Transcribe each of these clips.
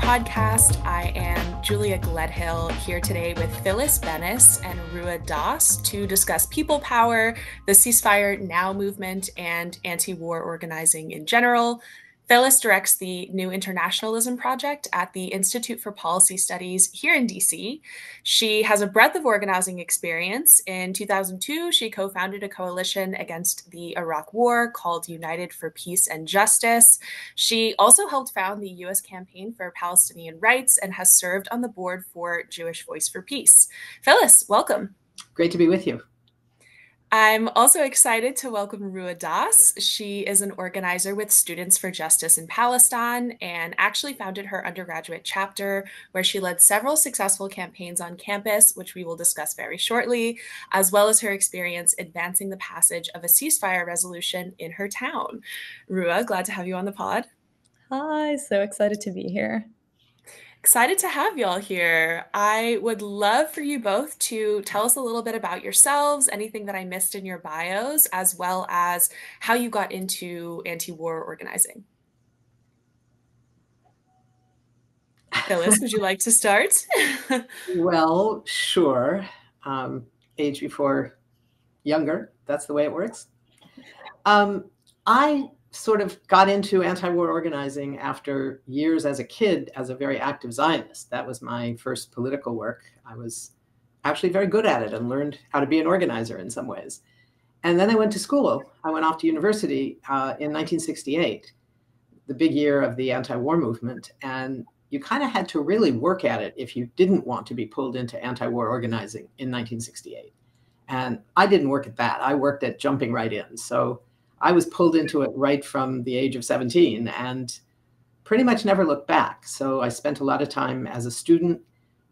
podcast. I am Julia Gledhill here today with Phyllis Bennis and Roua Daas to discuss people power, the ceasefire now movement, and anti-war organizing in general. Phyllis directs the new Internationalism Project at the Institute for Policy Studies here in DC. She has a breadth of organizing experience. In 2002, she co-founded a coalition against the Iraq War called United for Peace and Justice. She also helped found the U.S. Campaign for Palestinian Rights and has served on the board for Jewish Voice for Peace. Phyllis, welcome. Great to be with you. I'm also excited to welcome Roua Daas. She is an organizer with Students for Justice in Palestine and actually founded her undergraduate chapter, where she led several successful campaigns on campus, which we will discuss very shortly, as well as her experience advancing the passage of a ceasefire resolution in her town. Roua, glad to have you on the pod. Hi, so excited to be here. Excited to have y'all here. I would love for you both to tell us a little bit about yourselves, anything that I missed in your bios, as well as how you got into anti-war organizing. Phyllis, would you like to start? Well, sure. Age before younger, that's the way it works. I sort of got into anti-war organizing after years as a kid as a very active Zionist. That was my first political work. I was actually very good at it and learned how to be an organizer in some ways. And then I went to school. I went off to university in 1968, the big year of the anti-war movement. And you kind of had to really work at it if you didn't want to be pulled into anti-war organizing in 1968. And I didn't work at that. I worked at jumping right in. So I was pulled into it right from the age of 17 and pretty much never looked back. So I spent a lot of time as a student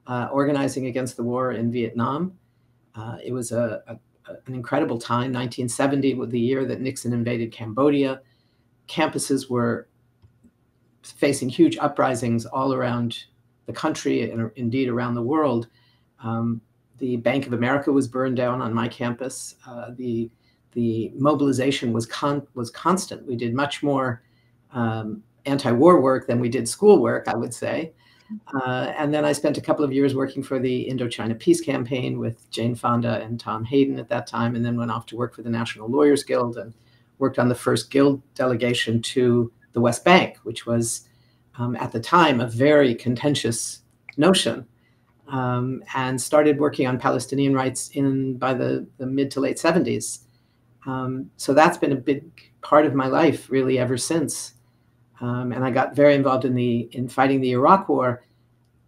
organizing against the war in Vietnam. It was an incredible time. 1970 was the year that Nixon invaded Cambodia. Campuses were facing huge uprisings all around the country and indeed around the world. The Bank of America was burned down on my campus. The mobilization was constant. We did much more anti-war work than we did school work, I would say. And then I spent a couple of years working for the Indochina Peace Campaign with Jane Fonda and Tom Hayden at that time, and then went off to work for the National Lawyers Guild and worked on the first guild delegation to the West Bank, which was at the time a very contentious notion, and started working on Palestinian rights by the mid to late 70s. So that's been a big part of my life, really, ever since. And I got very involved in fighting the Iraq War,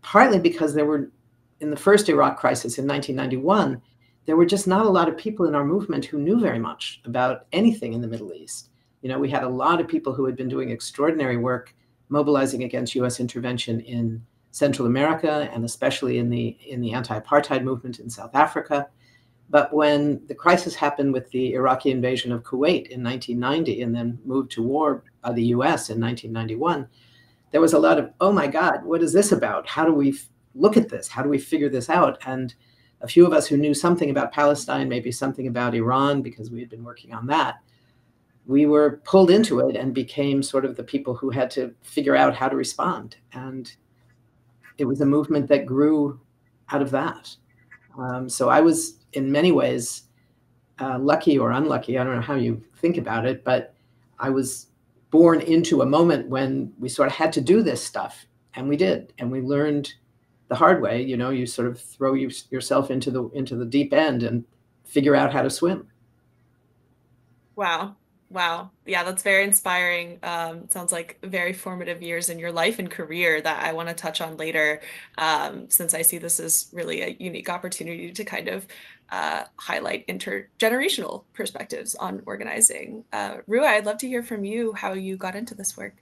partly because in the first Iraq crisis in 1991, there were just not a lot of people in our movement who knew very much about anything in the Middle East. You know, we had a lot of people who had been doing extraordinary work mobilizing against U.S. intervention in Central America, and especially in the anti-apartheid movement in South Africa. But when the crisis happened with the Iraqi invasion of Kuwait in 1990 and then moved to war by the US in 1991, there was a lot of, oh my God, what is this about? How do we look at this? How do we figure this out? And a few of us who knew something about Palestine, maybe something about Iran, because we had been working on that, we were pulled into it and became sort of the people who had to figure out how to respond. And it was a movement that grew out of that. So I was, in many ways, lucky or unlucky, I don't know how you think about it, but I was born into a moment when we sort of had to do this stuff, and we did, and we learned the hard way. You know, you sort of throw yourself into the deep end and figure out how to swim. Wow. Yeah, that's very inspiring. Sounds like very formative years in your life and career that I want to touch on later, since I see this as really a unique opportunity to kind of highlight intergenerational perspectives on organizing. Roua, I'd love to hear from you how you got into this work.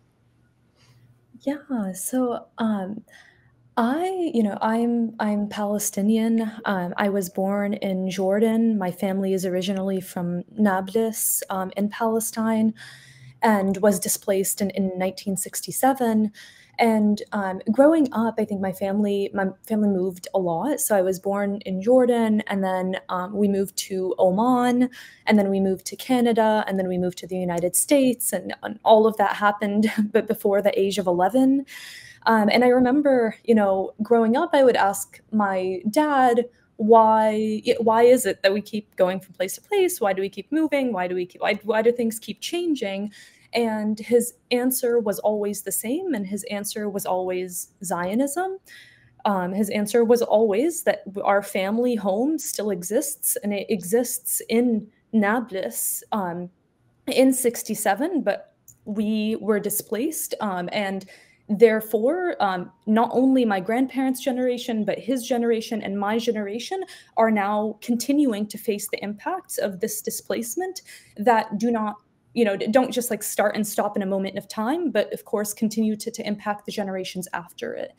Yeah, so I'm Palestinian. I was born in Jordan. My family is originally from Nablus in Palestine, and was displaced in 1967. And growing up, I think my family moved a lot. So I was born in Jordan, and then we moved to Oman, and then we moved to Canada, and then we moved to the United States, and all of that happened but before the age of 11. And I remember, growing up, I would ask my dad, why is it that we keep going from place to place? Why do we keep moving? Why do things keep changing? And his answer was always the same, and his answer was always Zionism. His answer was always that our family home still exists, and it exists in Nablus in 67, but we were displaced, and therefore, not only my grandparents' generation, but his generation and my generation are now continuing to face the impacts of this displacement that do not, don't just like start and stop in a moment of time, but of course continue to impact the generations after it.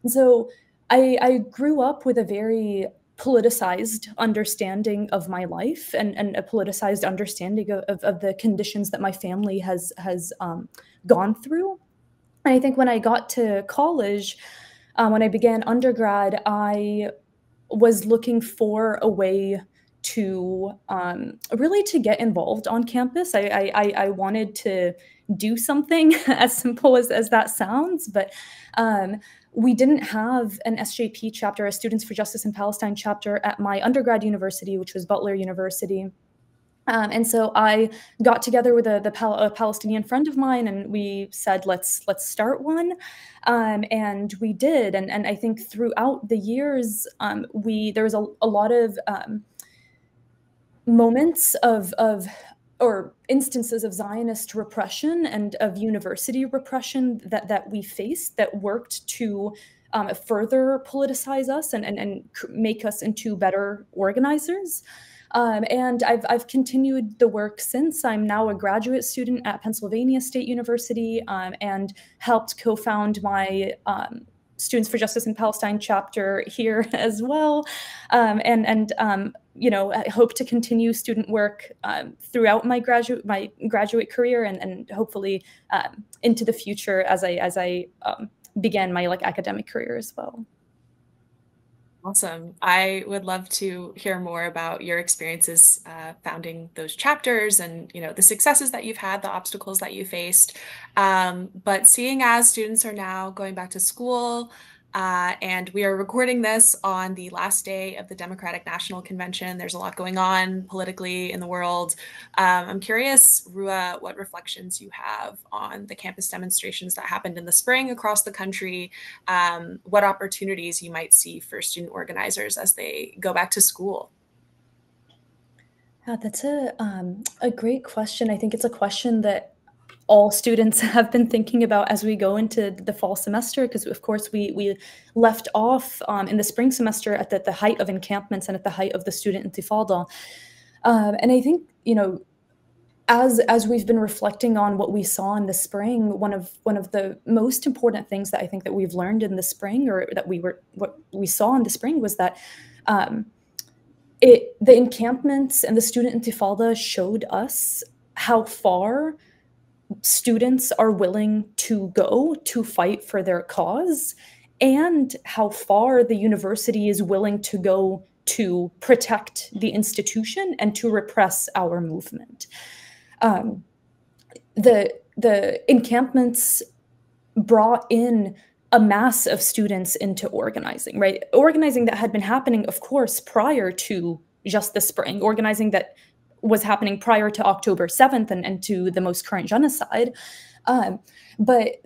And so I grew up with a very politicized understanding of my life and a politicized understanding of the conditions that my family has gone through. And I think when I got to college, when I began undergrad, I was looking for a way to really to get involved on campus. I wanted to do something as simple as that sounds, but we didn't have an SJP chapter, a Students for Justice in Palestine chapter at my undergrad university, which was Butler University. And so I got together with a Palestinian friend of mine, and we said, let's start one. And we did. And I think throughout the years, there was a lot of moments or instances of Zionist repression and of university repression that we faced that worked to further politicize us and make us into better organizers. And I've continued the work since. I'm now a graduate student at Pennsylvania State University, and helped co-found my Students for Justice in Palestine chapter here as well. I hope to continue student work throughout my graduate career and hopefully into the future as I began my academic career as well. Awesome. I would love to hear more about your experiences founding those chapters and, the successes that you've had, the obstacles that you faced. But seeing as students are now going back to school, and we are recording this on the last day of the Democratic National Convention, there's a lot going on politically in the world. I'm curious, Roua, what reflections you have on the campus demonstrations that happened in the spring across the country, what opportunities you might see for student organizers as they go back to school. Yeah, that's a great question. I think it's a question that all students have been thinking about as we go into the fall semester, because of course we left off in the spring semester at the height of encampments and at the height of the student intifada. And I think, as we've been reflecting on what we saw in the spring, one of the most important things that I think that we've learned in the spring, or that what we saw in the spring, was that the encampments and the student intifada showed us how far students are willing to go to fight for their cause, and how far the university is willing to go to protect the institution and to repress our movement. The encampments brought in a mass of students into organizing, right? Organizing that had been happening, of course, prior to just the spring, organizing that was happening prior to October 7th and to the most current genocide. But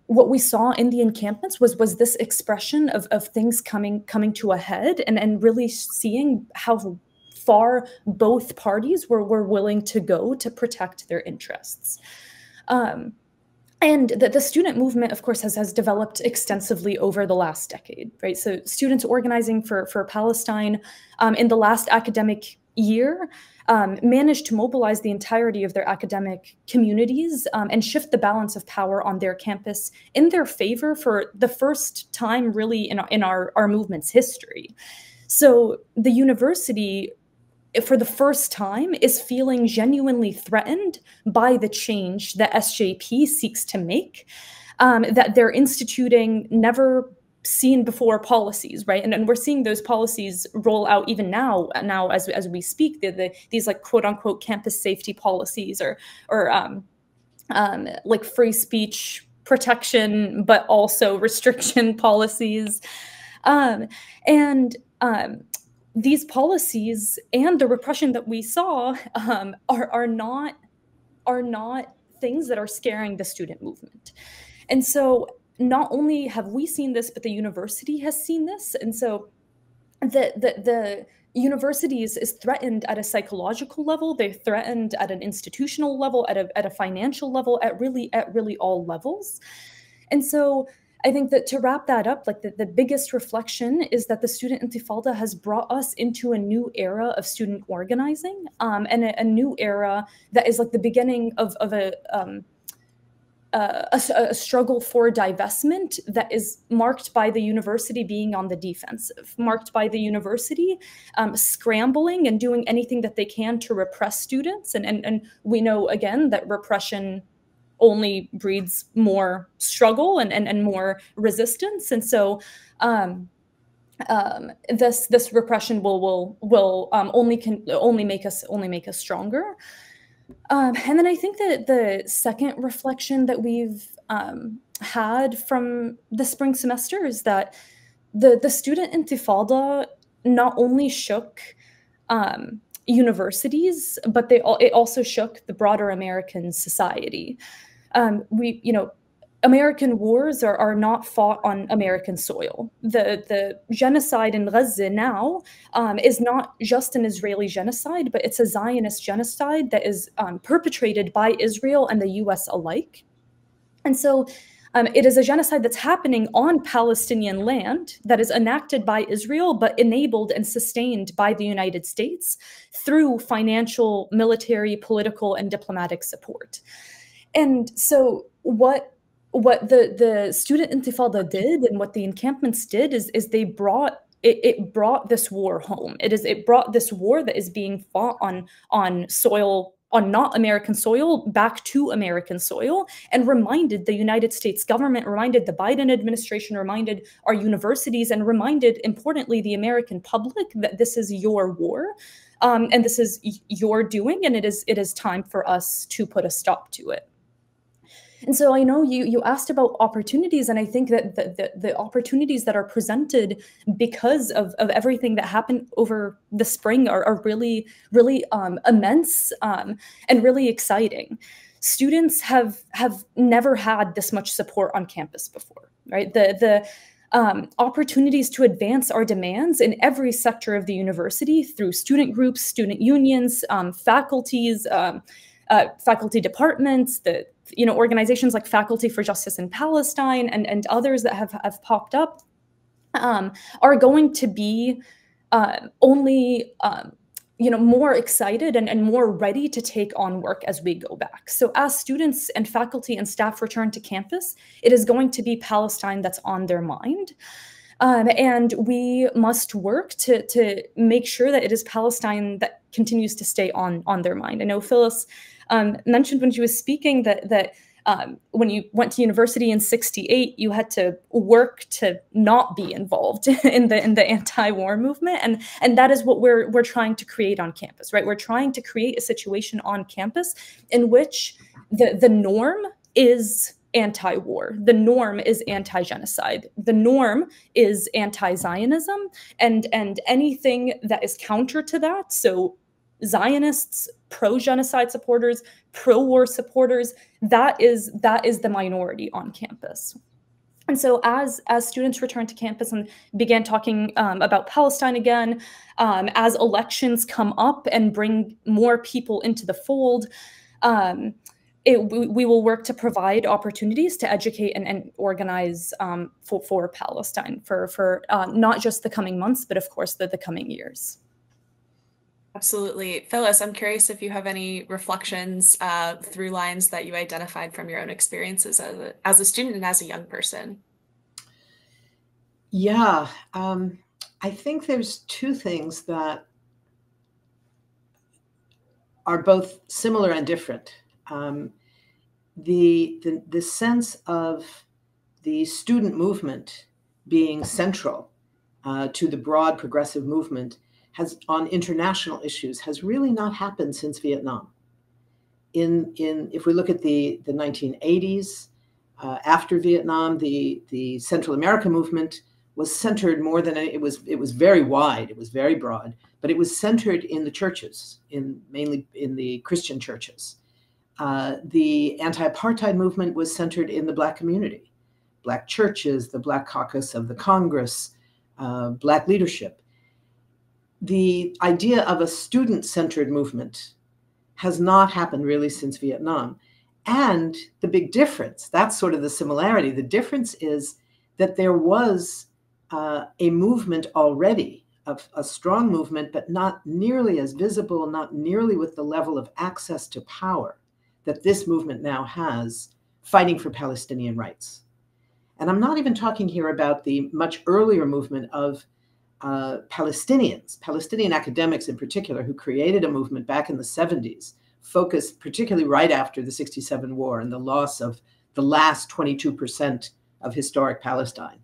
what we saw in the encampments was this expression of things coming to a head, and really seeing how far both parties were willing to go to protect their interests. And the student movement, of course, has developed extensively over the last decade, right? So students organizing for Palestine in the last academic year managed to mobilize the entirety of their academic communities and shift the balance of power on their campus in their favor for the first time really in our movement's history. So the university, for the first time, is feeling genuinely threatened by the change that SJP seeks to make, that they're instituting never seen before policies, right? And we're seeing those policies roll out even now as we speak, these quote unquote campus safety policies or like free speech protection, but also restriction policies. These policies and the repression that we saw are not things that are scaring the student movement. And so not only have we seen this, but the university has seen this. And so the universities is threatened at a psychological level. They're threatened at an institutional level, at a financial level, at really all levels. And so I think that to wrap that up, like the biggest reflection is that the student intifada has brought us into a new era of student organizing, and a new era that is like the beginning of a struggle for divestment that is marked by the university being on the defensive, marked by the university scrambling and doing anything that they can to repress students. And we know, again, that repression only breeds more struggle and more resistance. And so this repression will only make us stronger. And then I think that the second reflection that we've had from the spring semester is that the student intifada not only shook universities, but it also shook the broader American society. American wars are not fought on American soil. The genocide in Gaza now is not just an Israeli genocide, but it's a Zionist genocide that is perpetrated by Israel and the US alike. And so it is a genocide that's happening on Palestinian land that is enacted by Israel, but enabled and sustained by the United States through financial, military, political, and diplomatic support. And so what the student intifada did and what the encampments did is they brought this war home. It brought this war that is being fought on soil, on not American soil, back to American soil, and reminded the United States government, reminded the Biden administration, reminded our universities, and reminded, importantly, the American public that this is your war, and this is your doing, and it is time for us to put a stop to it. And so I know you asked about opportunities, and I think that the opportunities that are presented because of everything that happened over the spring are really immense and really exciting. Students have never had this much support on campus before, right? The opportunities to advance our demands in every sector of the university through student groups, student unions, faculties, faculty departments, organizations like Faculty for Justice in Palestine and others that have popped up are going to be only more excited and more ready to take on work as we go back. So as students and faculty and staff return to campus, it is going to be Palestine that's on their mind. And we must work to make sure that it is Palestine that continues to stay on their mind. I know Phyllis mentioned when she was speaking that when you went to university in '68, you had to work to not be involved in the anti-war movement, and that is what we're trying to create on campus, right? We're trying to create a situation on campus in which the norm is anti-war, the norm is anti-genocide, the norm is anti-Zionism, and anything that is counter to that, so Zionists, pro-genocide supporters, pro-war supporters, that is the minority on campus. And so as students returned to campus and began talking about Palestine again, as elections come up and bring more people into the fold, we will work to provide opportunities to educate and organize for Palestine for not just the coming months, but of course the coming years. Absolutely. Phyllis, I'm curious if you have any reflections, through lines that you identified from your own experiences as a student and as a young person. Yeah, I think there's two things that are both similar and different. The sense of the student movement being central to the broad progressive movement on international issues has really not happened since Vietnam. If we look at the 1980s, After Vietnam, the Central America movement was centered more than it was very wide, it was very broad, but it was centered in the churches, mainly in the Christian churches. The anti-apartheid movement was centered in the Black community, Black churches, the Black caucus of the Congress, Black leadership. The idea of a student-centered movement has not happened really since Vietnam. And the big difference, that's sort of the similarity. The difference is that there was a movement already, a strong movement, but not nearly as visible, not nearly with the level of access to power that this movement now has, fighting for Palestinian rights. And I'm not even talking here about the much earlier movement of Palestinians, Palestinian academics in particular, who created a movement back in the 70s, focused particularly right after the 67 war and the loss of the last 22% of historic Palestine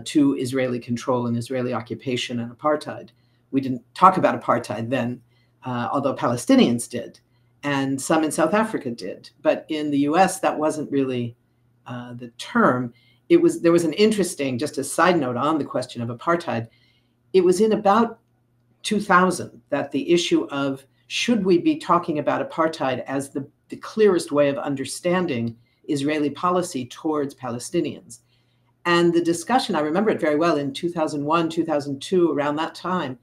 to Israeli control and Israeli occupation and apartheid. We didn't talk about apartheid then, although Palestinians did, and some in South Africa did. But in the US, that wasn't really the term. There was an interesting, just a side note on the question of apartheid. It was in about 2000 that the issue of should we be talking about apartheid as the clearest way of understanding Israeli policy towards Palestinians. And the discussion, I remember it very well, in 2001, 2002, around that time,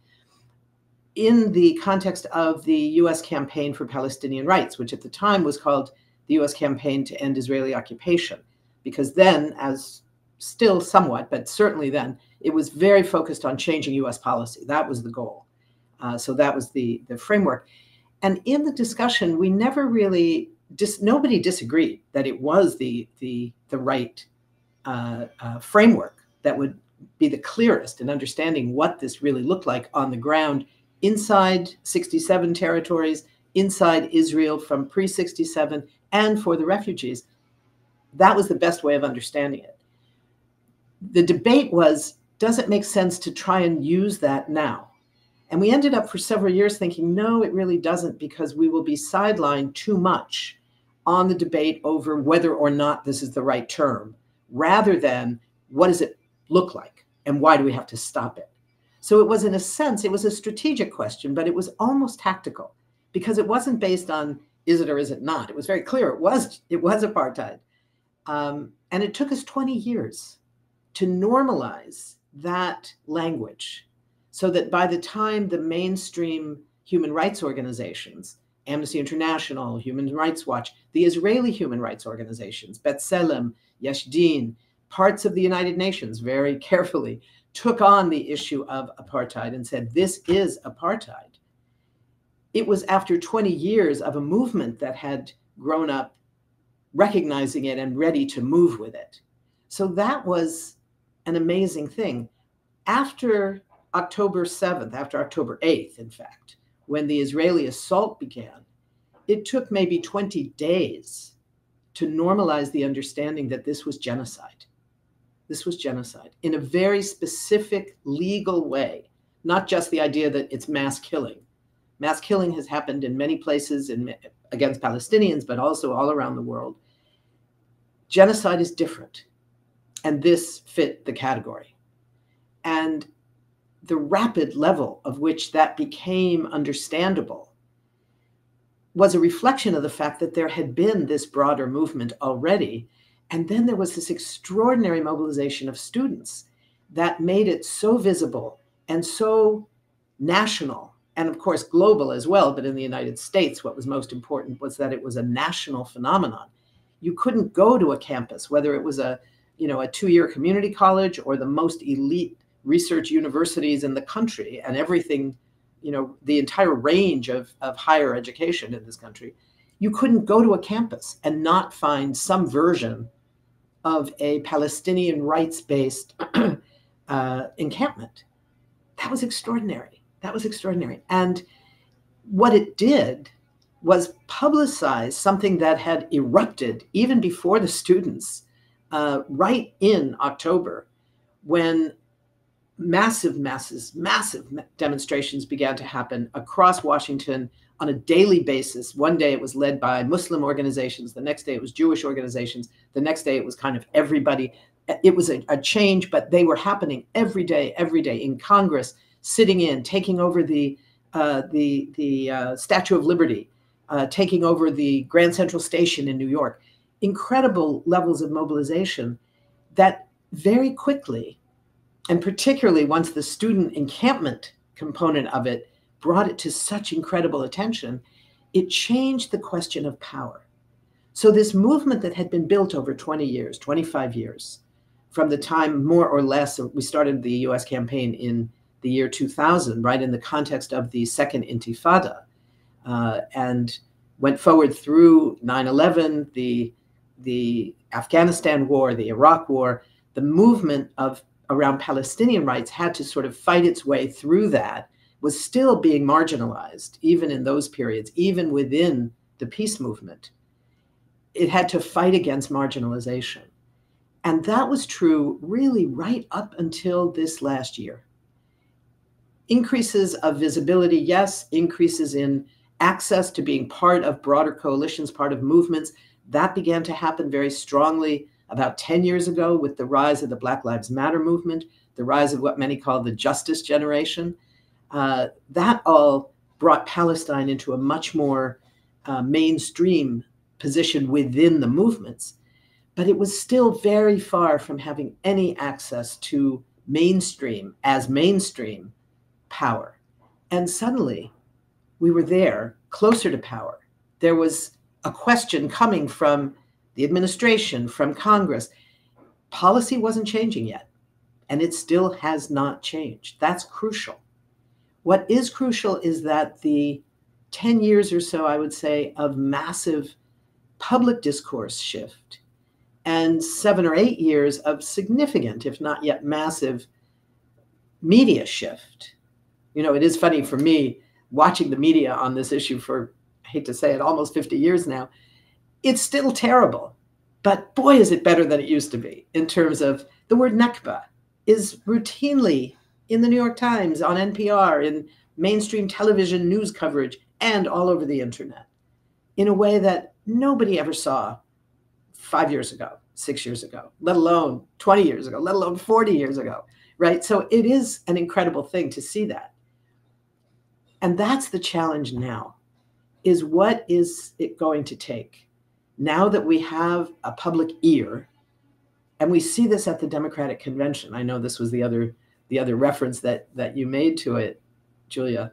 in the context of the US Campaign for Palestinian Rights, which at the time was called the US Campaign to End Israeli Occupation, because then, as still somewhat, but certainly then, it was very focused on changing US policy. That was the goal. So that was the framework. And in the discussion, we never really, nobody disagreed that it was the right framework that would be the clearest in understanding what this really looked like on the ground inside 67 territories, inside Israel from pre-67, and for the refugees. That was the best way of understanding it. The debate was, does it make sense to try and use that now? And we ended up for several years thinking, no, it really doesn't, because we will be sidelined too much on the debate over whether or not this is the right term, rather than what does it look like and why do we have to stop it? So it was, in a sense, it was a strategic question, but it was almost tactical, because it wasn't based on is it or is it not. It was very clear it was apartheid. And it took us 20 years to normalize that language, so that by the time the mainstream human rights organizations, Amnesty International, Human Rights Watch, the Israeli human rights organizations, B'Tselem, Yesh Din, parts of the United Nations very carefully took on the issue of apartheid and said, this is apartheid. It was after 20 years of a movement that had grown up recognizing it and ready to move with it. So that was an amazing thing. After October 7th, after October 8th, in fact, when the Israeli assault began, it took maybe 20 days to normalize the understanding that this was genocide. This was genocide in a very specific legal way, not just the idea that it's mass killing. Mass killing has happened in many places against Palestinians, but also all around the world. Genocide is different, and this fit the category. And the rapid level of which that became understandable was a reflection of the fact that there had been this broader movement already. And then there was this extraordinary mobilization of students that made it so visible and so national, and of course global as well. But in the United States, what was most important was that it was a national phenomenon. You couldn't go to a campus, whether it was a 2-year community college or the most elite research universities in the country, and everything, the entire range of higher education in this country. You couldn't go to a campus and not find some version of a Palestinian rights-based encampment. That was extraordinary. That was extraordinary. And what it did was publicize something that had erupted even before the students, right in October, when massive demonstrations began to happen across Washington on a daily basis. One day it was led by Muslim organizations. The next day it was Jewish organizations. The next day it was kind of everybody. It was a change, but they were happening every day in Congress, sitting in, taking over the Statue of Liberty, taking over the Grand Central Station in New York. Incredible levels of mobilization that very quickly, and particularly once the student encampment component of it brought it to such incredible attention, it changed the question of power. So this movement that had been built over 20 years, 25 years, from the time more or less, we started the US campaign in the year 2000, right in the context of the Second Intifada, and went forward through 9/11, the Afghanistan war, the Iraq war. The movement around Palestinian rights had to sort of fight its way through that, was still being marginalized, even in those periods, even within the peace movement. It had to fight against marginalization. And that was true really right up until this last year. Increases of visibility, yes, increases in access to being part of broader coalitions, part of movements. That began to happen very strongly about 10 years ago with the rise of the Black Lives Matter movement, the rise of what many call the justice generation. That all brought Palestine into a much more mainstream position within the movements. But it was still very far from having any access to mainstream power. And suddenly we were there, closer to power. There was a question coming from the administration, from Congress. Policy wasn't changing yet, and it still has not changed. That's crucial. What is crucial is that the 10 years or so, I would say, of massive public discourse shift and 7 or 8 years of significant, if not yet massive, media shift. You know, it is funny for me watching the media on this issue for, I hate to say it, almost 50 years now. It's still terrible, but boy, is it better than it used to be in terms of the word Nakba is routinely in the New York Times, on NPR, in mainstream television news coverage, and all over the internet in a way that nobody ever saw 5 years ago, 6 years ago, let alone 20 years ago, let alone 40 years ago, right? So it is an incredible thing to see that. And that's the challenge now, is what is it going to take? Now that we have a public ear, and we see this at the Democratic Convention. I know this was the other reference that you made to it, Julia,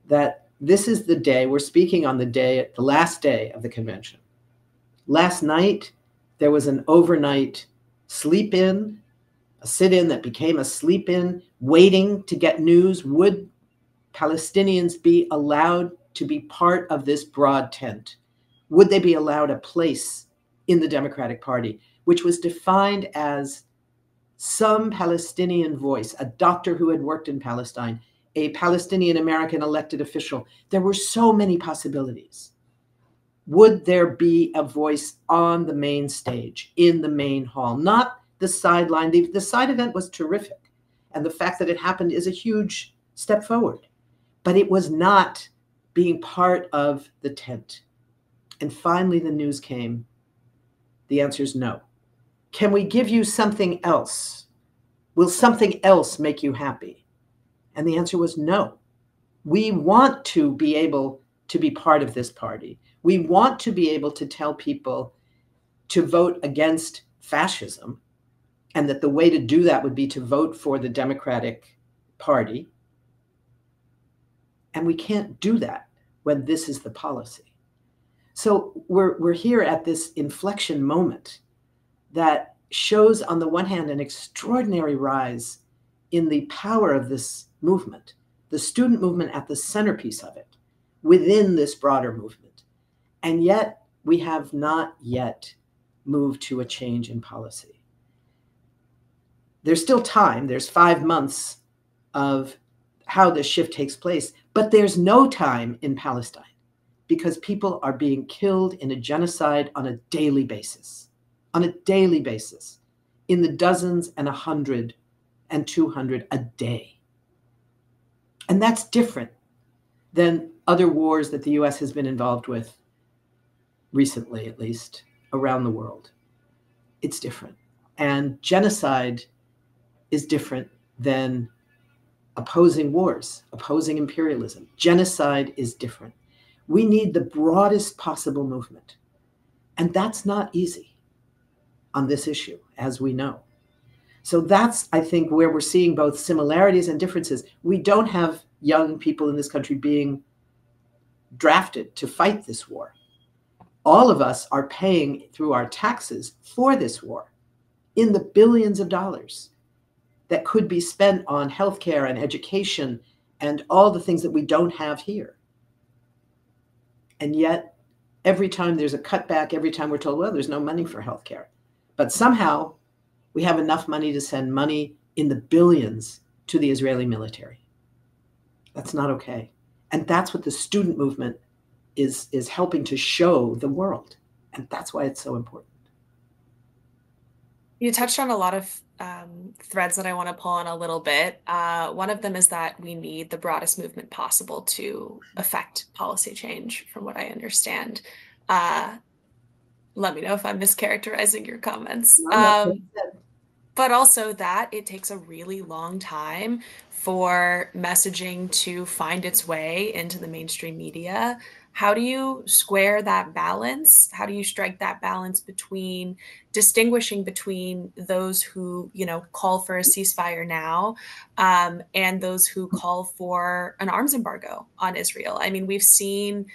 that this is the day, we're speaking on the last day of the convention. Last night, there was an overnight sleep-in, a sit-in that became a sleep-in, waiting to get news. Would Palestinians be allowed to be part of this broad tent? Would they be allowed a place in the Democratic Party, which was defined as some Palestinian voice, a doctor who had worked in Palestine, a Palestinian American elected official? There were so many possibilities. Would there be a voice on the main stage, in the main hall, not the sideline? The side event was terrific, and the fact that it happened is a huge step forward, but it was not being part of the tent. And finally, the news came. The answer is no. Can we give you something else? Will something else make you happy? And the answer was no. We want to be able to be part of this party. We want to be able to tell people to vote against fascism, and that the way to do that would be to vote for the Democratic Party. And we can't do that when this is the policy. So we're here at this inflection moment that shows, on the one hand, an extraordinary rise in the power of this movement, the student movement at the centerpiece of it, within this broader movement. And yet, we have not yet moved to a change in policy. There's still time. There's 5 months of how this shift takes place, but there's no time in Palestine, because people are being killed in a genocide on a daily basis, in the dozens and 100 and 200 a day. And that's different than other wars that the US has been involved with, recently at least, around the world. It's different. And genocide is different than opposing wars, opposing imperialism. Genocide is different. We need the broadest possible movement. And that's not easy on this issue, as we know. So that's, I think, where we're seeing both similarities and differences. We don't have young people in this country being drafted to fight this war. All of us are paying through our taxes for this war in the billions of dollars that could be spent on healthcare and education and all the things that we don't have here. And yet, every time there's a cutback, every time we're told, well, there's no money for healthcare. But somehow we have enough money to send money in the billions to the Israeli military. That's not okay. And that's what the student movement is helping to show the world. And that's why it's so important. You touched on a lot of threads that I want to pull on a little bit. One of them is that we need the broadest movement possible to affect policy change, from what I understand. Let me know if I'm mischaracterizing your comments. But also that it takes a really long time for messaging to find its way into the mainstream media. How do you square that balance? How do you strike that balance between distinguishing between those who, call for a ceasefire now, and those who call for an arms embargo on Israel? I mean, we've seen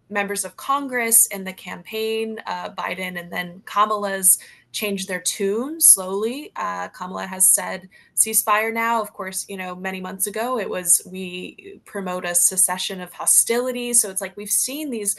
members of Congress in the campaign, Biden and then Kamala's, change their tune slowly. Kamala has said ceasefire now. Of course, many months ago it was we promote a cessation of hostilities. So it's like we've seen these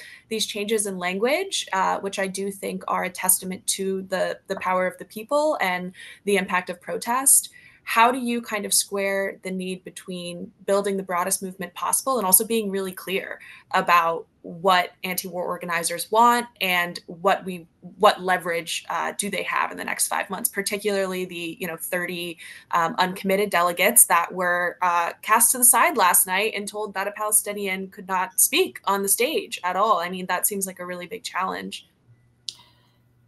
changes in language, which I do think are a testament to the power of the people and the impact of protest. How do you kind of square the need between building the broadest movement possible and also being really clear about what anti-war organizers want and what leverage do they have in the next 5 months, particularly the 30 uncommitted delegates that were cast to the side last night and told that a Palestinian could not speak on the stage at all? I mean, that seems like a really big challenge.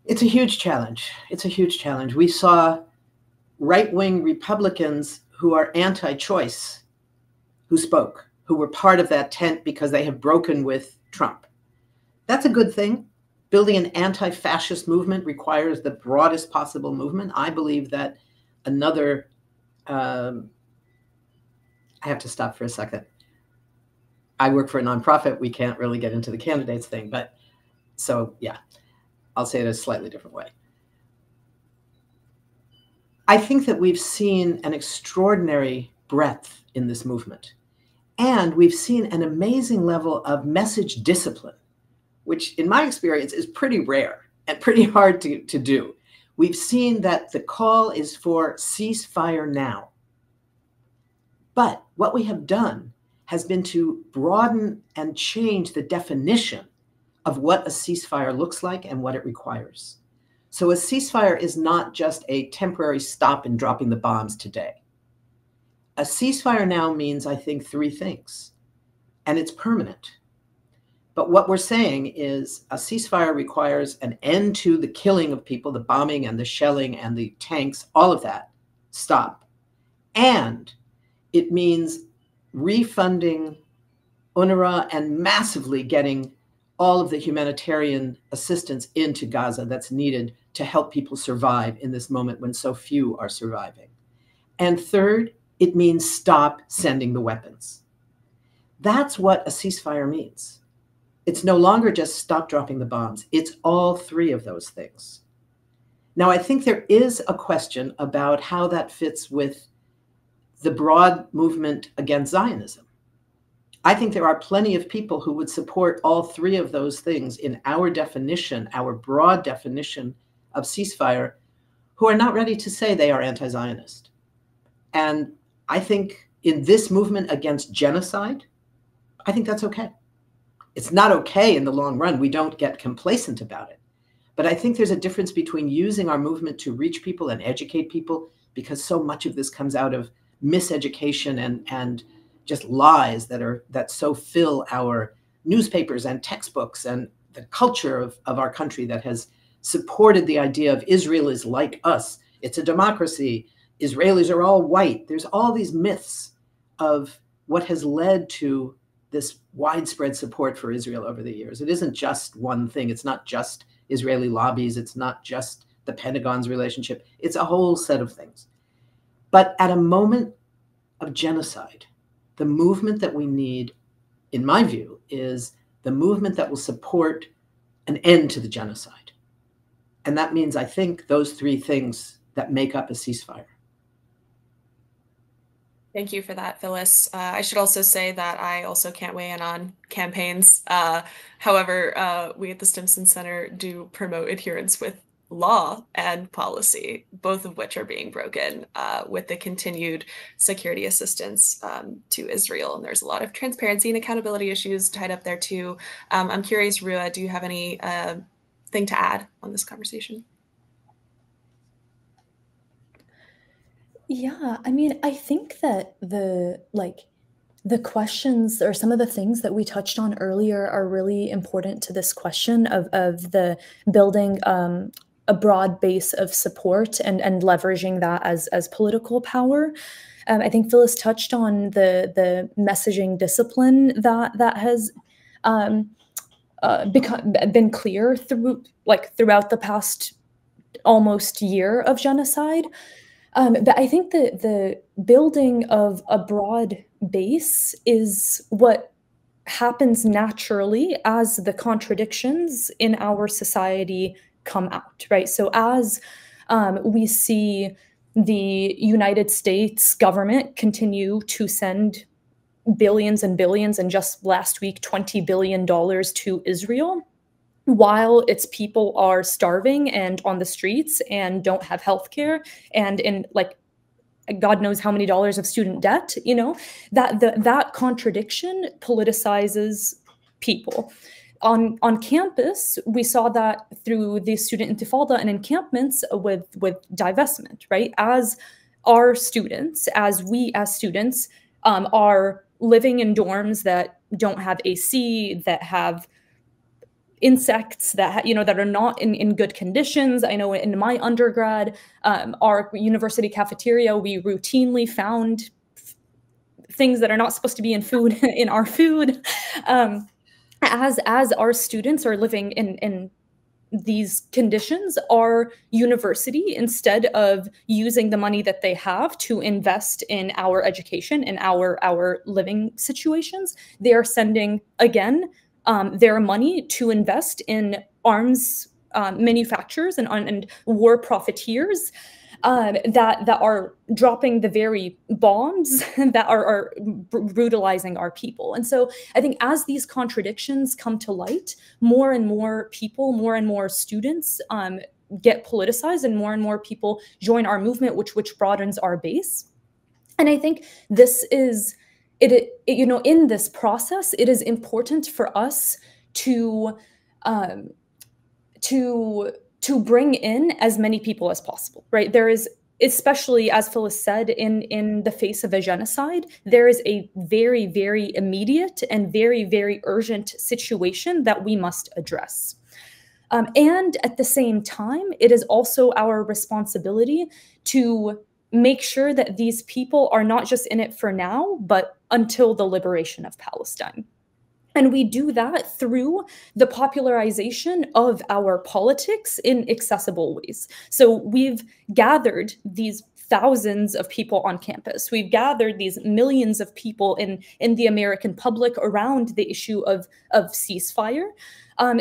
It's a huge challenge. It's a huge challenge. We saw right-wing Republicans who are anti-choice who spoke, who were part of that tent because they have broken with Trump. That's a good thing. Building an anti-fascist movement requires the broadest possible movement. I believe that another, I have to stop for a second. I work for a nonprofit. We can't really get into the candidates thing, but so yeah, I'll say it a slightly different way. I think that we've seen an extraordinary breadth in this movement. And we've seen an amazing level of message discipline, which in my experience is pretty rare and pretty hard to do. We've seen that the call is for ceasefire now. But what we have done has been to broaden and change the definition of what a ceasefire looks like and what it requires. So a ceasefire is not just a temporary stop in dropping the bombs today. A ceasefire now means, I think, 3 things, and it's permanent. But what we're saying is a ceasefire requires an end to the killing of people, the bombing and the shelling and the tanks, all of that, stop. And it means refunding UNRWA and massively getting all of the humanitarian assistance into Gaza that's needed to help people survive in this moment when so few are surviving. And third, it means stop sending the weapons. That's what a ceasefire means. It's no longer just stop dropping the bombs. It's all 3 of those things. Now, I think there is a question about how that fits with the broad movement against Zionism. I think there are plenty of people who would support all 3 of those things in our definition, our broad definition of ceasefire, who are not ready to say they are anti-Zionist. And I think in this movement against genocide, I think that's okay. It's not okay in the long run. We don't get complacent about it. But I think there's a difference between using our movement to reach people and educate people because so much of this comes out of miseducation and just lies that so fill our newspapers and textbooks and the culture of our country that has supported the idea of Israel is like us. It's a democracy. Israelis are all white. There's all these myths of what has led to this widespread support for Israel over the years. It isn't just one thing. It's not just Israeli lobbies. It's not just the Pentagon's relationship. It's a whole set of things. But at a moment of genocide, the movement that we need, in my view, is the movement that will support an end to the genocide. And that means, I think, those three things that make up a ceasefire. Thank you for that, Phyllis. I should also say that I also can't weigh in on campaigns. However, we at the Stimson Center do promote adherence with law and policy, both of which are being broken with the continued security assistance to Israel. And there's a lot of transparency and accountability issues tied up there too. I'm curious, Roua, do you have any thing to add on this conversation? Yeah, I mean, I think that the questions or some of the things that we touched on earlier are really important to this question of the building a broad base of support and leveraging that as political power. I think Phyllis touched on the messaging discipline that has been clear throughout the past almost year of genocide. But I think the building of a broad base is what happens naturally as the contradictions in our society come out, right? So as we see the United States government continue to send billions and billions, and just last week, $20 billion to Israel, while its people are starving and on the streets and don't have health care and in God knows how many dollars of student debt, that contradiction politicizes people. On campus, we saw that through the student intifada and encampments with divestment, right? As our students, as students are living in dorms that don't have AC, that have insects that that are not in good conditions. I know in my undergrad, our university cafeteria, we routinely found things that are not supposed to be in food in our food. As our students are living in these conditions, our university, instead of using the money that they have to invest in our education and our living situations, they are sending again their money to invest in arms manufacturers and war profiteers that are dropping the very bombs that are brutalizing our people. And so I think as these contradictions come to light, more and more people, more and more students get politicized, and more people join our movement, which broadens our base. And I think this is in this process, it is important for us to bring in as many people as possible, right? There is, especially as Phyllis said, in the face of a genocide, there is a very, very immediate and very, very urgent situation that we must address. And at the same time, it is also our responsibility to make sure that these people are not just in it for now, but until the liberation of Palestine. And we do that through the popularization of our politics in accessible ways. So we've gathered these thousands of people on campus. We've gathered these millions of people in the American public around the issue of ceasefire.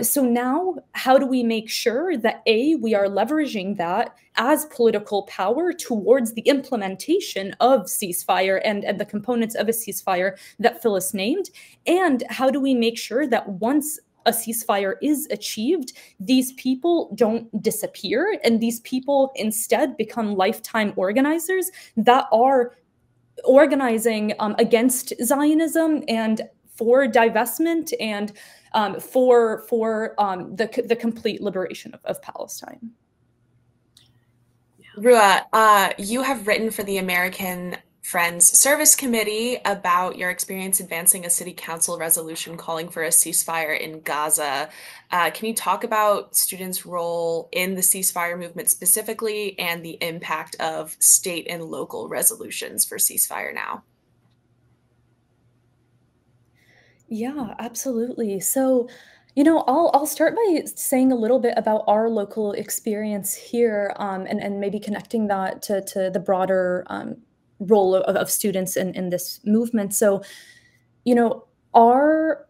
So now, how do we make sure that we are leveraging that as political power towards the implementation of ceasefire and the components of a ceasefire that Phyllis named? And how do we make sure that once a ceasefire is achieved, these people don't disappear, and these people instead become lifetime organizers that are organizing against Zionism and for divestment and for the complete liberation of Palestine. Yeah, Roua, you have written for the American Friends Service Committee about your experience advancing a city council resolution calling for a ceasefire in Gaza. Can you talk about students' role in the ceasefire movement specifically and the impact of state and local resolutions for ceasefire now? Yeah, absolutely. So, I'll start by saying a little bit about our local experience here, and maybe connecting that to the broader role of students in this movement. So, our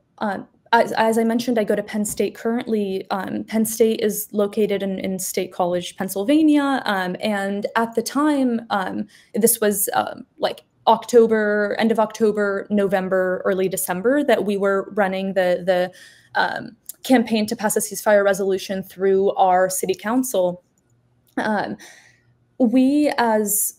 as I mentioned, I go to Penn State currently. Penn State is located in State College, Pennsylvania, and at the time, this was like October, end of October, November, early December, that we were running the campaign to pass a ceasefire resolution through our city council. We as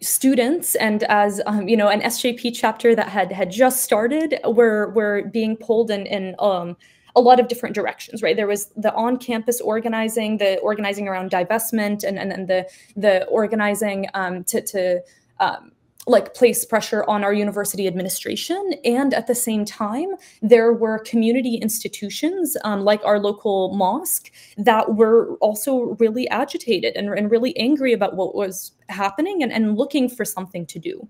students and as an SJP chapter that had just started, were being pulled in a lot of different directions, right? There was the on-campus organizing, the organizing around divestment, and the organizing to like place pressure on our university administration. And at the same time, there were community institutions like our local mosque that were also really agitated and really angry about what was happening and looking for something to do.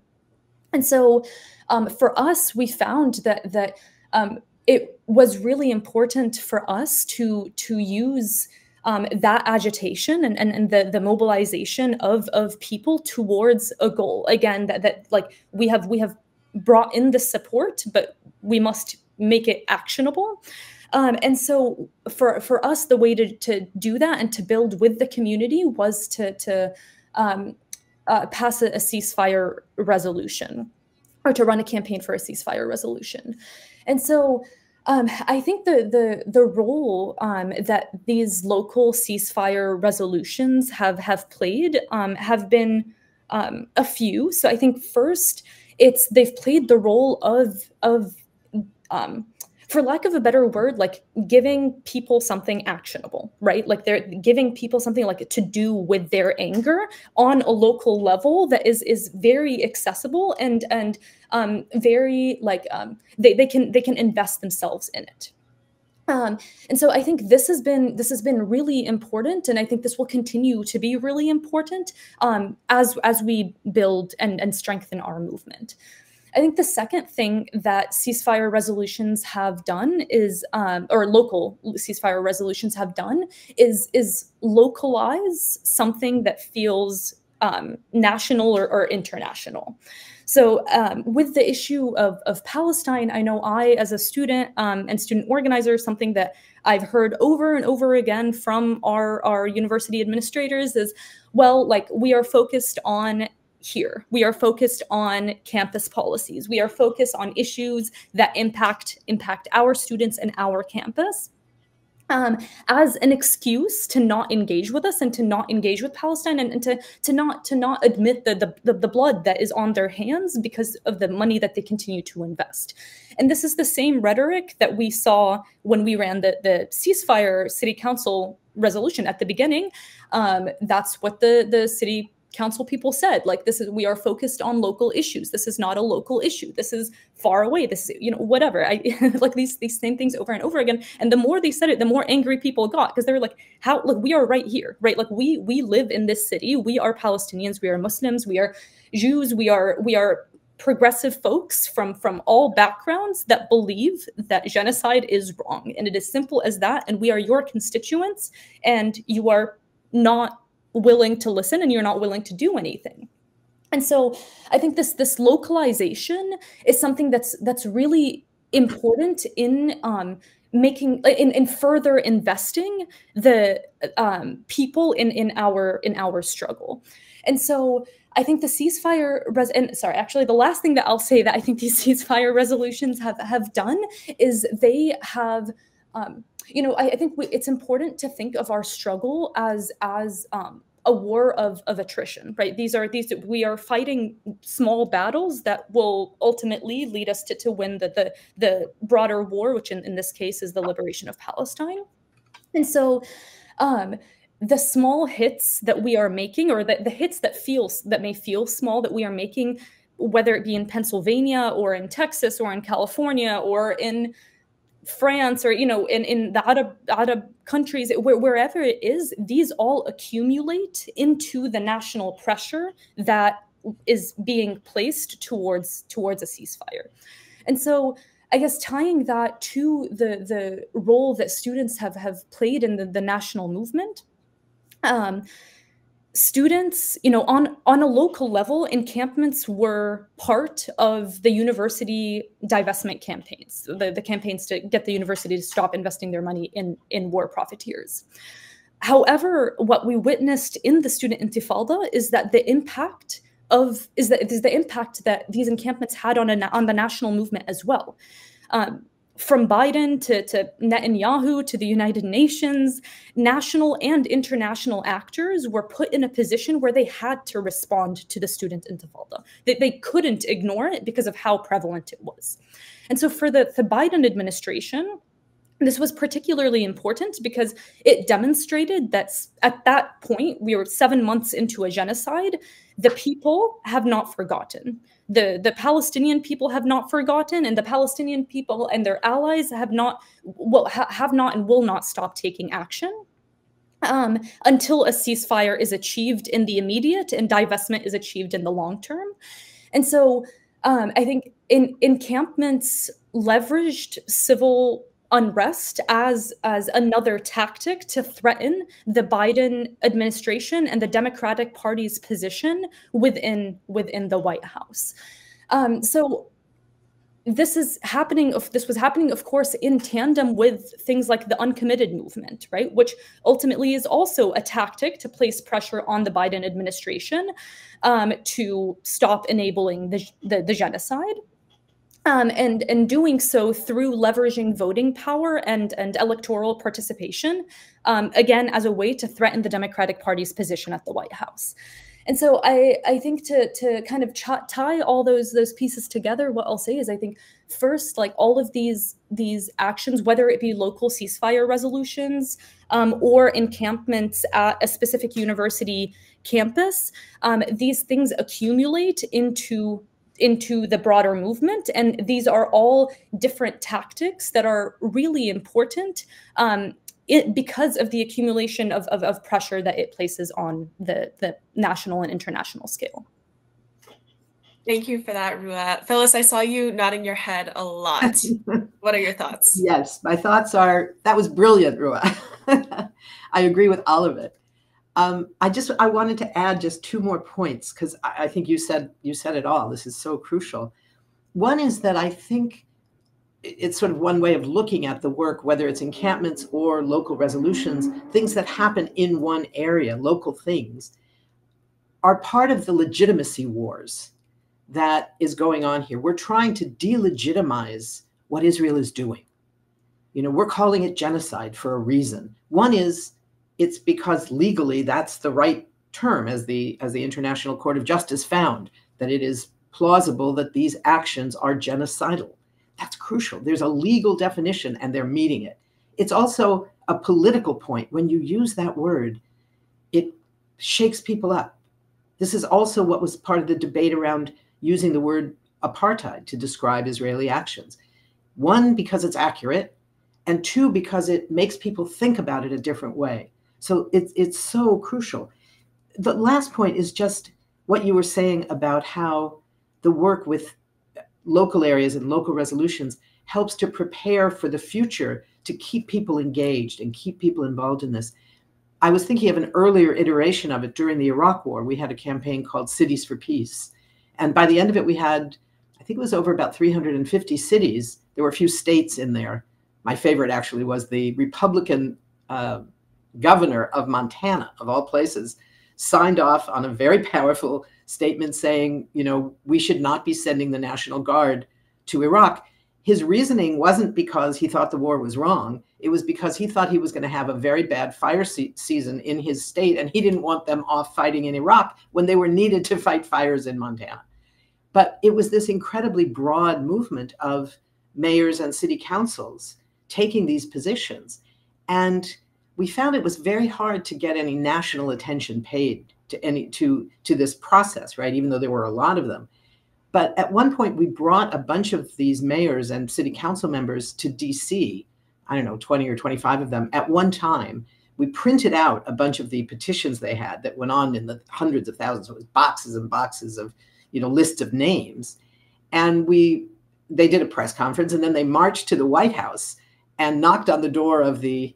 And so for us, we found that it was really important for us to use that agitation and the mobilization of people towards a goal. Again, that like we have brought in the support, but we must make it actionable. And so for us, the way to do that and to build with the community was to pass a ceasefire resolution, or to run a campaign for a ceasefire resolution. And so I think the role that these local ceasefire resolutions have played have been a few. So I think first, they've played the role of for lack of a better word, like giving people something actionable, right? Like they're giving people something like to do with their anger on a local level that is very accessible and very like they can invest themselves in it. And so I think this has been really important, and I think this will continue to be really important as we build and strengthen our movement. I think the second thing that ceasefire resolutions have done is, or local ceasefire resolutions have done, is localize something that feels national or international. So with the issue of Palestine, I know as a student and student organizer, something that I've heard over and over again from our university administrators is, well, like we are focused on here. We are focused on campus policies. We are focused on issues that impact our students and our campus. As an excuse to not engage with us and to not engage with Palestine and to not admit the blood that is on their hands because of the money that they continue to invest. And this is the same rhetoric that we saw when we ran the ceasefire city council resolution at the beginning. That's what the city council people said, like, we are focused on local issues. This is not a local issue. This is far away. This is, whatever. I like these same things over and over again. And the more they said it, the more angry people got, because they were like, how, look, we are right here, right? Like we live in this city. We are Palestinians. We are Muslims. We are Jews. We are progressive folks from all backgrounds that believe that genocide is wrong. And it is simple as that. And we are your constituents, and you are not willing to listen, and you're not willing to do anything. And so I think this localization is something that's really important in making in further investing the people in our struggle. And so I think the ceasefire actually the last thing that I'll say that I think these ceasefire resolutions have done is they have I think it's important to think of our struggle as a war of attrition, right? We are fighting small battles that will ultimately lead us to win the broader war, which in this case is the liberation of Palestine. And so the small hits that we are making, or the hits that may feel small that we are making, whether it be in Pennsylvania or in Texas or in California or in France, or, you know, in the Arab countries, wherever it is, these all accumulate into the national pressure that is being placed towards a ceasefire. And so I guess tying that to the role that students have played in the national movement, students, you know, on a local level, encampments were part of the university divestment campaigns, the campaigns to get the university to stop investing their money in war profiteers. However, what we witnessed in the student intifada is that the impact that these encampments had on the national movement as well. From Biden to Netanyahu to the United Nations, national and international actors were put in a position where they had to respond to the student intifada. They couldn't ignore it because of how prevalent it was. And so for the Biden administration, this was particularly important because it demonstrated that at that point, we were 7 months into a genocide, the people have not forgotten. The Palestinian people have not forgotten, and the Palestinian people and their allies have not and will not stop taking action until a ceasefire is achieved in the immediate and divestment is achieved in the long term. And so I think encampments leveraged civil unrest as another tactic to threaten the Biden administration and the Democratic Party's position within the White House. So this was happening, of course, in tandem with things like the Uncommitted movement, right? Which ultimately is also a tactic to place pressure on the Biden administration to stop enabling the genocide. And doing so through leveraging voting power and electoral participation, again, as a way to threaten the Democratic Party's position at the White House. And so I think to kind of tie all those pieces together, what I'll say is I think first, like all of these actions, whether it be local ceasefire resolutions or encampments at a specific university campus, these things accumulate into the broader movement. And these are all different tactics that are really important because of the accumulation of pressure that it places on the national and international scale. Thank you for that, Roua. Phyllis, I saw you nodding your head a lot. What are your thoughts? Yes, my thoughts are, that was brilliant, Roua. I agree with all of it. I wanted to add just two more points because I think you said it all. This is so crucial. One is that I think it's sort of one way of looking at the work, whether it's encampments or local resolutions, things that happen in one area, local things, are part of the legitimacy wars that is going on here. We're trying to delegitimize what Israel is doing. You know, we're calling it genocide for a reason. One is, it's because legally that's the right term, as the International Court of Justice found, that it is plausible that these actions are genocidal. That's crucial. There's a legal definition and they're meeting it. It's also a political point. When you use that word, it shakes people up. This is also what was part of the debate around using the word apartheid to describe Israeli actions. One, because it's accurate, and two, because it makes people think about it a different way. So it's so crucial. The last point is just what you were saying about how the work with local areas and local resolutions helps to prepare for the future, to keep people engaged and keep people involved in this. I was thinking of an earlier iteration of it during the Iraq War. We had a campaign called Cities for Peace. And by the end of it, we had, I think it was over about 350 cities. There were a few states in there. My favorite actually was the Republican governor of Montana, of all places, signed off on a very powerful statement saying, you know, we should not be sending the National Guard to Iraq. His reasoning wasn't because he thought the war was wrong. It was because he thought he was going to have a very bad fire season in his state, and he didn't want them off fighting in Iraq when they were needed to fight fires in Montana. But it was this incredibly broad movement of mayors and city councils taking these positions. And we found it was very hard to get any national attention paid to this process, right? Even though there were a lot of them. But at one point, we brought a bunch of these mayors and city council members to DC, I don't know, 20 or 25 of them at one time. We printed out a bunch of the petitions they had that went on in the hundreds of thousands. So it was boxes and boxes of, lists of names. And they did a press conference, and then they marched to the White House and knocked on the door of the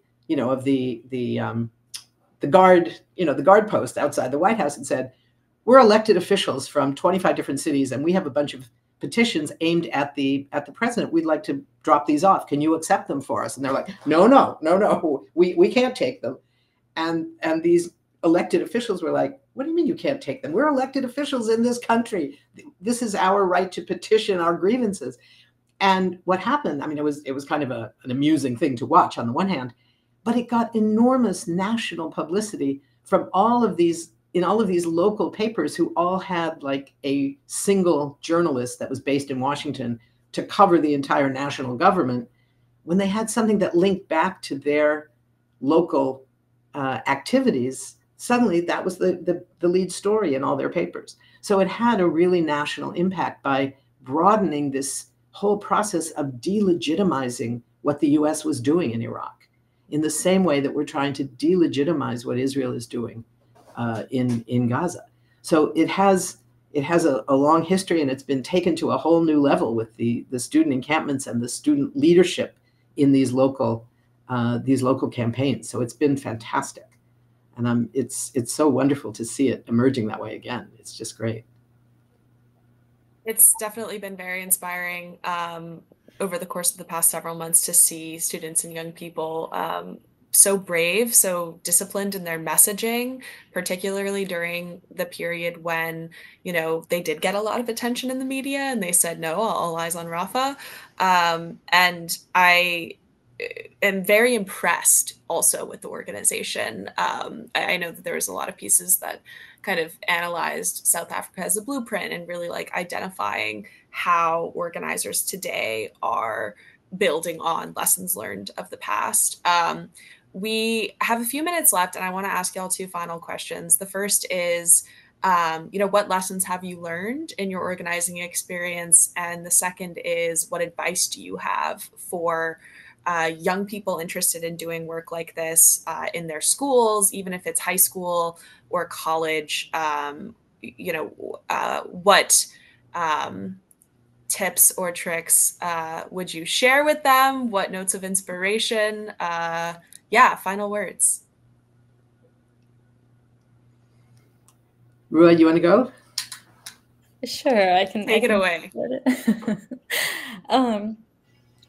guard post outside the White House and said, "We're elected officials from 25 different cities, and we have a bunch of petitions aimed at the president. We'd like to drop these off. Can you accept them for us?" And they're like, no, we can't take them. And these elected officials were like, "What do you mean you can't take them? We're elected officials in this country. This is our right to petition our grievances." And what happened, I mean, it was kind of an amusing thing to watch on the one hand, but it got enormous national publicity from all of these local papers who all had like a single journalist that was based in Washington to cover the entire national government. When they had something that linked back to their local activities, suddenly that was the lead story in all their papers. So it had a really national impact by broadening this whole process of delegitimizing what the US was doing in Iraq, in the same way that we're trying to delegitimize what Israel is doing in Gaza. So it has a long history, and it's been taken to a whole new level with the student encampments and the student leadership in these local campaigns. So it's been fantastic, and it's so wonderful to see it emerging that way again. It's just great. It's definitely been very inspiring over the course of the past several months to see students and young people so brave, so disciplined in their messaging, particularly during the period when, they did get a lot of attention in the media and they said, no, all eyes on Rafah. And I am very impressed also with the organization. I know that there was a lot of pieces that kind of analyzed South Africa as a blueprint and really like identifying how organizers today are building on lessons learned of the past. We have a few minutes left, and I want to ask y'all two final questions. The first is, what lessons have you learned in your organizing experience? And the second is, what advice do you have for young people interested in doing work like this in their schools, even if it's high school or college? What tips or tricks would you share with them? What notes of inspiration? Final words. Roua, you want to go? Sure, I can take it away.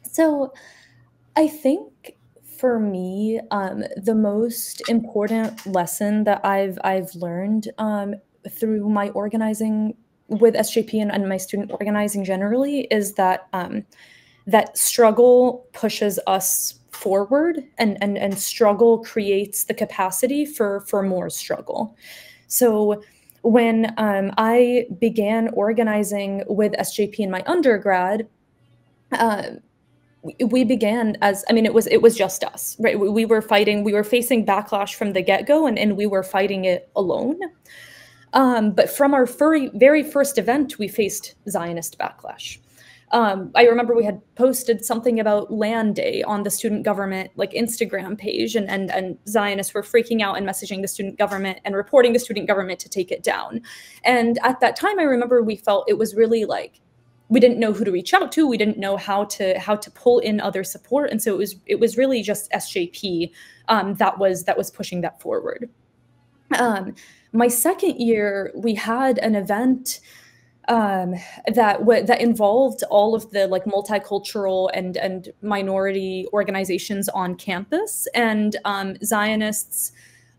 So I think for me, the most important lesson that I've learned through my organizing with SJP and my student organizing generally is that that struggle pushes us forward, and struggle creates the capacity for more struggle. So when I began organizing with SJP in my undergrad, we began as, it was just us, right? We were facing backlash from the get-go, and we were fighting it alone. But from our very first event, we faced Zionist backlash. I remember we had posted something about Land Day on the student government Instagram page, and Zionists were freaking out and messaging the student government and reporting the student government to take it down. And at that time, I remember we felt it was really we didn't know who to reach out to. We didn't know how to pull in other support, and so it was really just SJP that was pushing that forward. My second year, we had an event that involved all of the multicultural and minority organizations on campus, and Zionists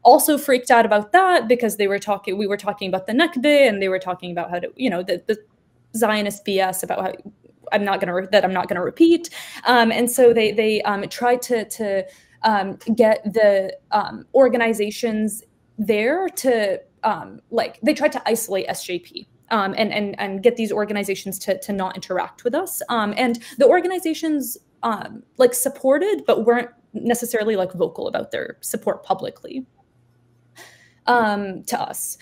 also freaked out about that because we were talking about the Nakba, and they were talking about how to the Zionist BS about how I'm not going to repeat, and so they tried to get the organizations there to they tried to isolate SJP. And get these organizations to not interact with us. And the organizations supported, but weren't necessarily like vocal about their support publicly to us.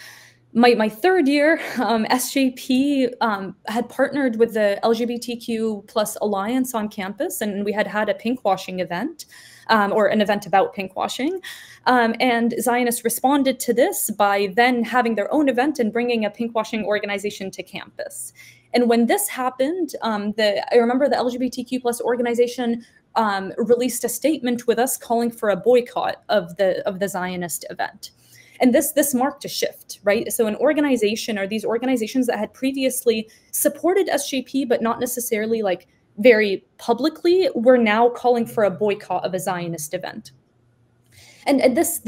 My third year, SJP had partnered with the LGBTQ plus Alliance on campus, and we had a pinkwashing event, or an event about pinkwashing. And Zionists responded to this by then having their own event and bringing a pinkwashing organization to campus. And when this happened, I remember the LGBTQ plus organization released a statement with us calling for a boycott of the Zionist event. And this marked a shift, right? So an organization, or these organizations that had previously supported SJP, but not necessarily like very publicly, were now calling for a boycott of a Zionist event. And this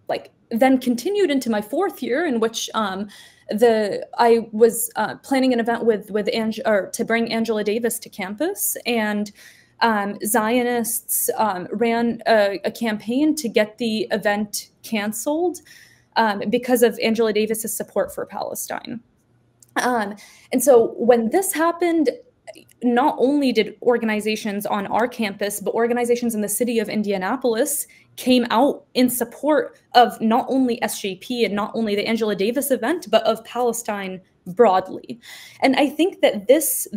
like then continued into my fourth year, in which I was planning an event to bring Angela Davis to campus, and Zionists ran a campaign to get the event canceled because of Angela Davis's support for Palestine. And so when this happened, not only did organizations on our campus, but organizations in the city of Indianapolis came out in support of not only SJP and not only the Angela Davis event, but of Palestine broadly. And I think that this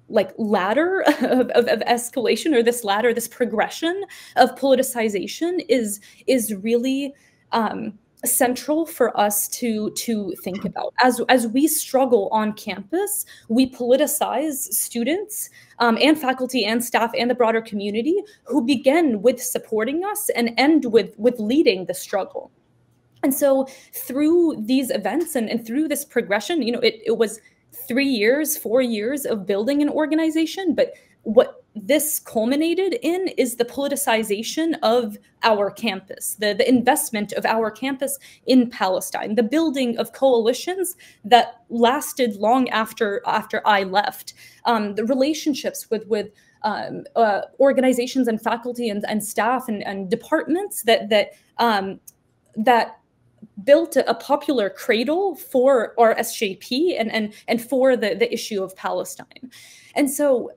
like ladder of escalation, or this progression of politicization is really central for us to think about. As we struggle on campus, we politicize students and faculty and staff and the broader community, who begin with supporting us and end with leading the struggle. And so through these events and through this progression, it was 4 years of building an organization, but what this culminated in is the politicization of our campus, the investment of our campus in Palestine, the building of coalitions that lasted long after I left, the relationships with organizations and faculty and staff and departments that built a popular cradle for our SJP and for the issue of Palestine. And so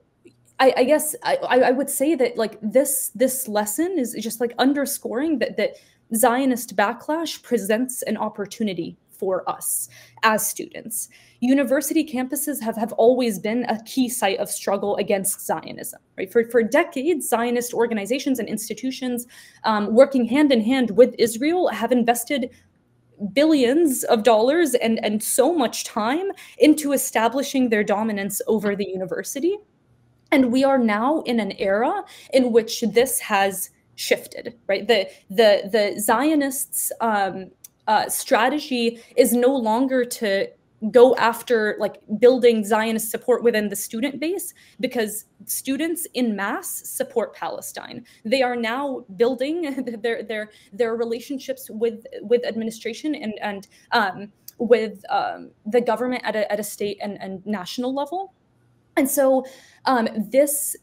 I guess I would say that like this lesson is just like underscoring that Zionist backlash presents an opportunity for us as students. University campuses have always been a key site of struggle against Zionism, right? For decades, Zionist organizations and institutions working hand in hand with Israel have invested billions of dollars and so much time into establishing their dominance over the university. And we are now in an era in which this has shifted, right? The Zionists' strategy is no longer to go after like building Zionist support within the student base, because students in mass support Palestine. They are now building their relationships with administration and with the government at a state and national level. And so this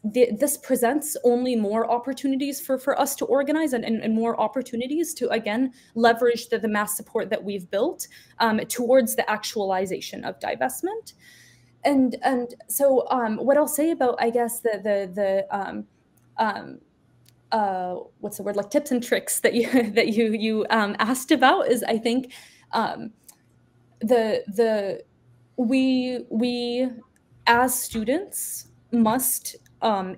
presents only more opportunities for us to organize and more opportunities to, again, leverage the mass support that we've built towards the actualization of divestment. And so what I'll say about, I guess, what's the word, like tips and tricks that you asked about is, I think we as students must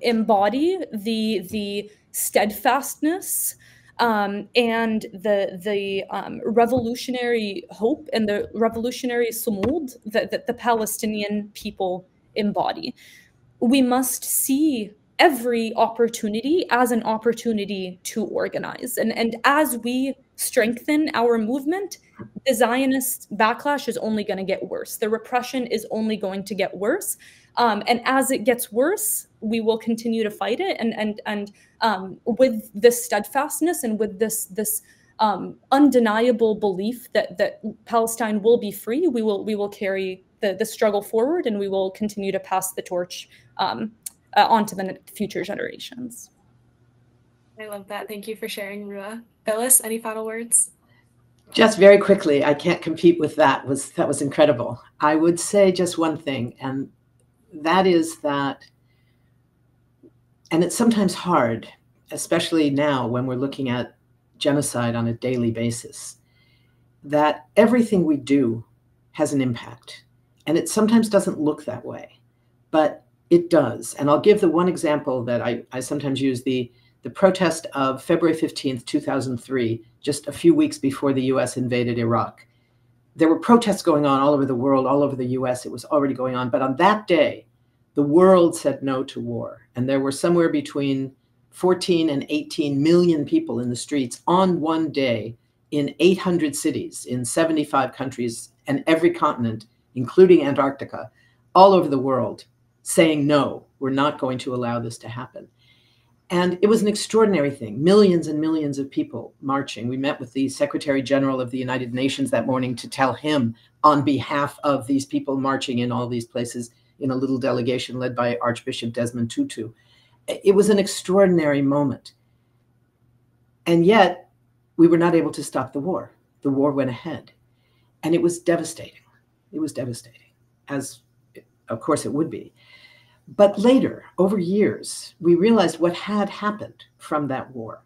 embody the steadfastness and the revolutionary hope and the revolutionary sumud that the Palestinian people embody. We must see every opportunity as an opportunity to organize. And as we strengthen our movement, the Zionist backlash is only going to get worse. The repression is only going to get worse. And as it gets worse, we will continue to fight it. And with this steadfastness and with this undeniable belief that Palestine will be free, we will carry the struggle forward, and we will continue to pass the torch onto the future generations. I love that. Thank you for sharing, Roua. Phyllis, any final words? Just very quickly, I can't compete with that. That was incredible. I would say just one thing, and that is that, and it's sometimes hard, especially now when we're looking at genocide on a daily basis, that everything we do has an impact. And it sometimes doesn't look that way, but it does. And I'll give the one example that I sometimes use, the protest of February 15th, 2003, just a few weeks before the US invaded Iraq. There were protests going on all over the world, all over the US. It was already going on. But on that day, the world said no to war. And there were somewhere between 14 and 18 million people in the streets on one day in 800 cities in 75 countries and every continent, including Antarctica, all over the world, saying, no, we're not going to allow this to happen. And it was an extraordinary thing, millions and millions of people marching. We met with the Secretary General of the United Nations that morning to tell him on behalf of these people marching in all these places in a little delegation led by Archbishop Desmond Tutu. It was an extraordinary moment. And yet we were not able to stop the war. The war went ahead. And it was devastating. It was devastating, as of course it would be. But later, over years, we realized what had happened from that war.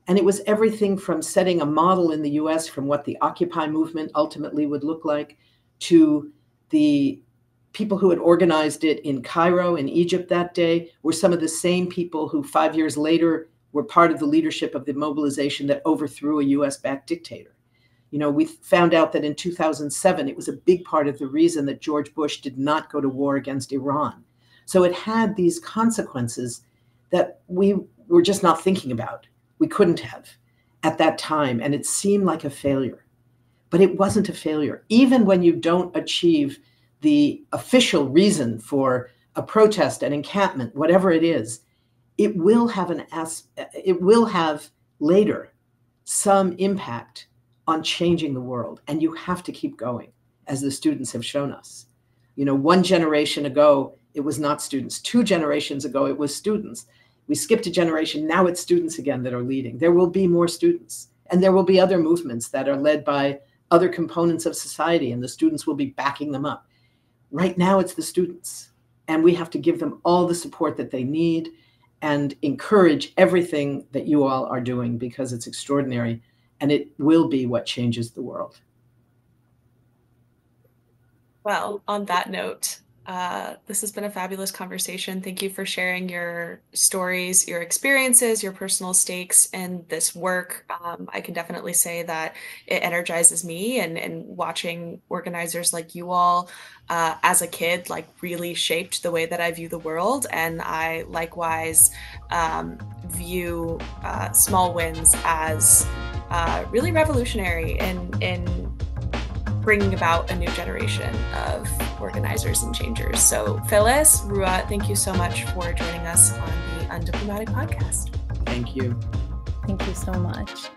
And it was everything from setting a model in the US from what the Occupy movement ultimately would look like, to the people who had organized it in Cairo, in Egypt that day, were some of the same people who 5 years later were part of the leadership of the mobilization that overthrew a US-backed dictator. You know, we found out that in 2007, it was a big part of the reason that George Bush did not go to war against Iran. So it had these consequences that we were just not thinking about. We couldn't have at that time, and it seemed like a failure. But it wasn't a failure. Even when you don't achieve the official reason for a protest, an encampment, whatever it is, it will have later some impact on changing the world. And you have to keep going, as the students have shown us. You know, one generation ago, it was not students. 2 generations ago, it was students. We skipped a generation. Now it's students again that are leading. There will be more students. And there will be other movements that are led by other components of society, and the students will be backing them up. Right now, it's the students. And we have to give them all the support that they need and encourage everything that you all are doing, because it's extraordinary. And it will be what changes the world. Well, on that note, this has been a fabulous conversation. Thank you for sharing your stories, your experiences, your personal stakes in this work. I can definitely say that it energizes me, and watching organizers like you all as a kid really shaped the way that I view the world. And I likewise view small wins as really revolutionary in bringing about a new generation of organizers and changers. So Phyllis, Roua, thank you so much for joining us on the Undiplomatic podcast. Thank you. Thank you so much.